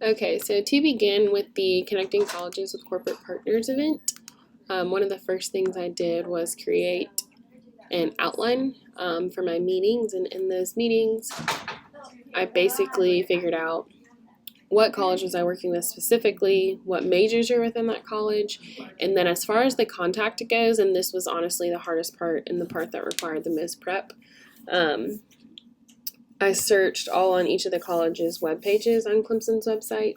Okay, so to begin with the Connecting Colleges with Corporate Partners event, one of the first things I did was create an outline for my meetings. And in those meetings, I basically figured out what college was I working with specifically, what majors are within that college, and then as far as the contact goes, and this was honestly the hardest part and the part that required the most prep, I searched all on each of the college's web pages on Clemson's website.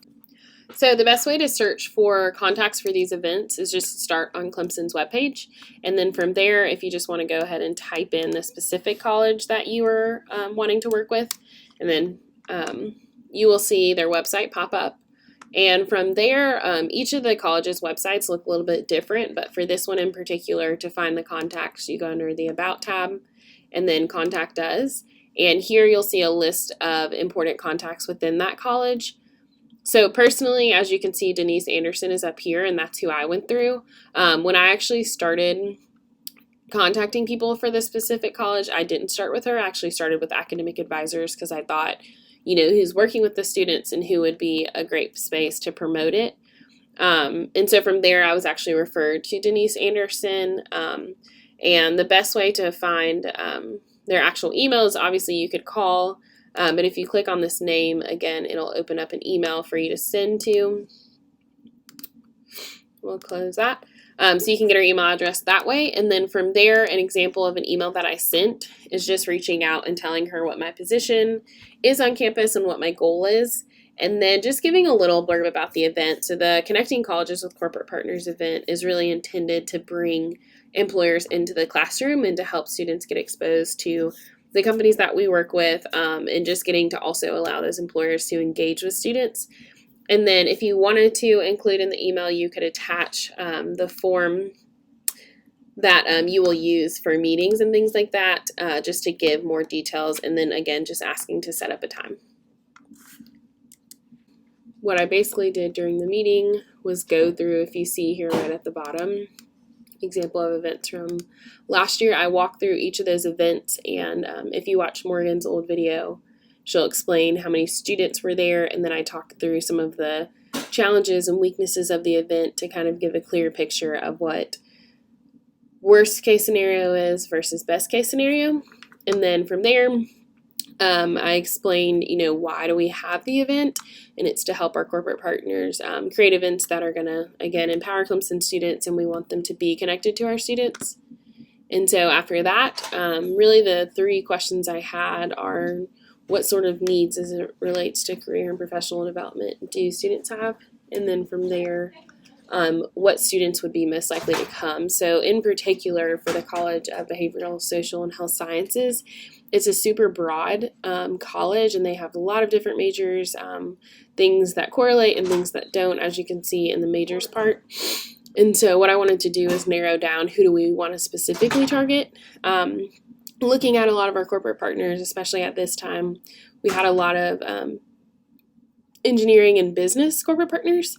So the best way to search for contacts for these events is just start on Clemson's webpage. And then from there, if you just want to go ahead and type in the specific college that you are wanting to work with, and then you will see their website pop up. And from there, each of the college's websites look a little bit different, but for this one in particular, to find the contacts, you go under the About tab and then Contact Us. And here you'll see a list of important contacts within that college. So personally, as you can see, Denise Anderson is up here, and that's who I went through. When I actually started contacting people for this specific college, I didn't start with her. I actually started with academic advisors because I thought, who's working with the students and who would be a great space to promote it. And so from there, I was actually referred to Denise Anderson. And the best way to find their actual emails, obviously you could call. But if you click on this name, again, it'll open up an email for you to send to. We'll close that. So you can get our email address that way. And then from there, an example of an email that I sent is just reaching out and telling her what my position is on campus and what my goal is. And then just giving a little blurb about the event. So the Connecting Colleges with Corporate Partners event is really intended to bring employers into the classroom and to help students get exposed to the companies that we work with, and just getting to also allow those employers to engage with students. And then if you wanted to include in the email, you could attach the form that you will use for meetings and things like that, just to give more details. And then again, just asking to set up a time. What I basically did during the meeting was go through, if you see here right at the bottom, example of events from last year. I walked through each of those events, and if you watch Morgan's old video, she'll explain how many students were there, and then I talked through some of the challenges and weaknesses of the event to kind of give a clear picture of what worst case scenario is versus best case scenario. And then from there, I explained, why do we have the event? And it's to help our corporate partners create events that are going to, again, empower Clemson students, and we want them to be connected to our students. And so after that, really the three questions I had are, what sort of needs as it relates to career and professional development do students have? And then from there, what students would be most likely to come. So in particular for the College of Behavioral, Social, and Health Sciences, it's a super broad college, and they have a lot of different majors, things that correlate and things that don't, as you can see in the majors part. And so what I wanted to do is narrow down who do we want to specifically target. Looking at a lot of our corporate partners, especially at this time, we had a lot of engineering and business corporate partners,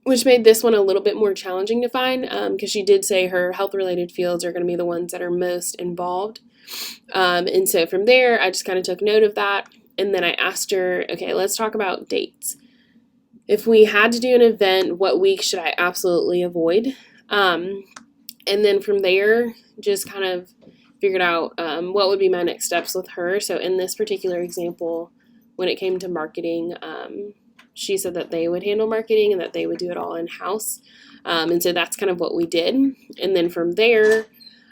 which made this one a little bit more challenging to find, because she did say her health-related fields are going to be the ones that are most involved. And so from there, I just kind of took note of that, and then I asked her, okay, let's talk about dates. If we had to do an event, what week should I absolutely avoid? And then from there, just kind of figured out what would be my next steps with her. So in this particular example, when it came to marketing, she said that they would handle marketing and that they would do it all in-house. And so that's kind of what we did. And then from there,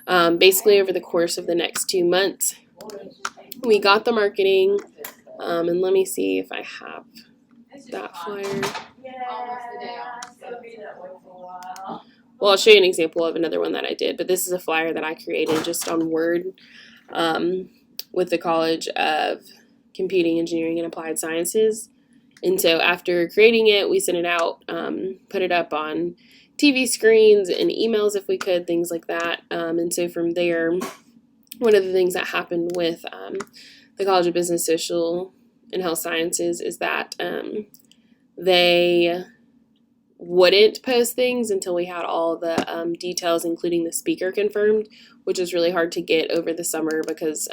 basically over the course of the next 2 months, we got the marketing. And let me see if I have that flyer. Well, I'll show you an example of another one that I did, but this is a flyer that I created just on Word with the College of Computing, Engineering, and Applied Sciences. And so after creating it, we sent it out, put it up on TV screens and emails if we could, things like that. And so from there, one of the things that happened with the College of Business, Social, and Health Sciences is that they wouldn't post things until we had all the details, including the speaker, confirmed, which was really hard to get over the summer because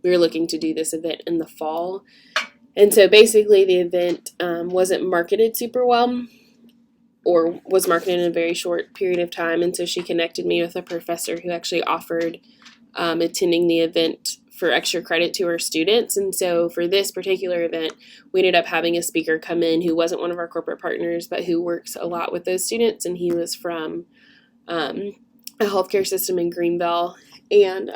we were looking to do this event in the fall. And so basically the event wasn't marketed super well, or was marketed in a very short period of time. And so she connected me with a professor who actually offered attending the event for extra credit to her students. And so for this particular event, we ended up having a speaker come in who wasn't one of our corporate partners, but who works a lot with those students. And he was from a healthcare system in Greenville. And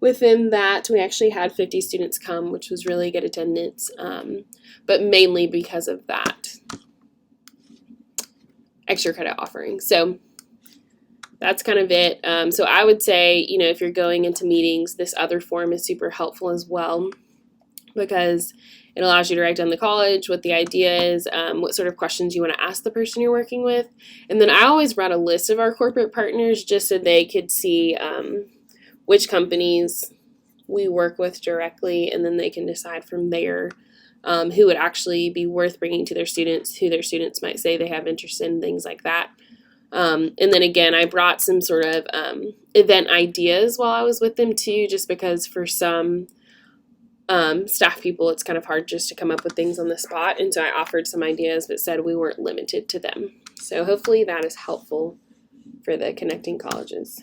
within that, we actually had 50 students come, which was really good attendance, but mainly because of that extra credit offering. So that's kind of it. So I would say, if you're going into meetings, this other form is super helpful as well, because it allows you to write down the college, what the idea is, what sort of questions you want to ask the person you're working with. And then I always brought a list of our corporate partners just so they could see which companies we work with directly, and then they can decide from there who would actually be worth bringing to their students, who their students might say they have interest in, things like that. And then again, I brought some sort of event ideas while I was with them too, just because for some staff people, it's kind of hard just to come up with things on the spot. And so I offered some ideas, but said we weren't limited to them. So hopefully that is helpful for the Connecting Colleges.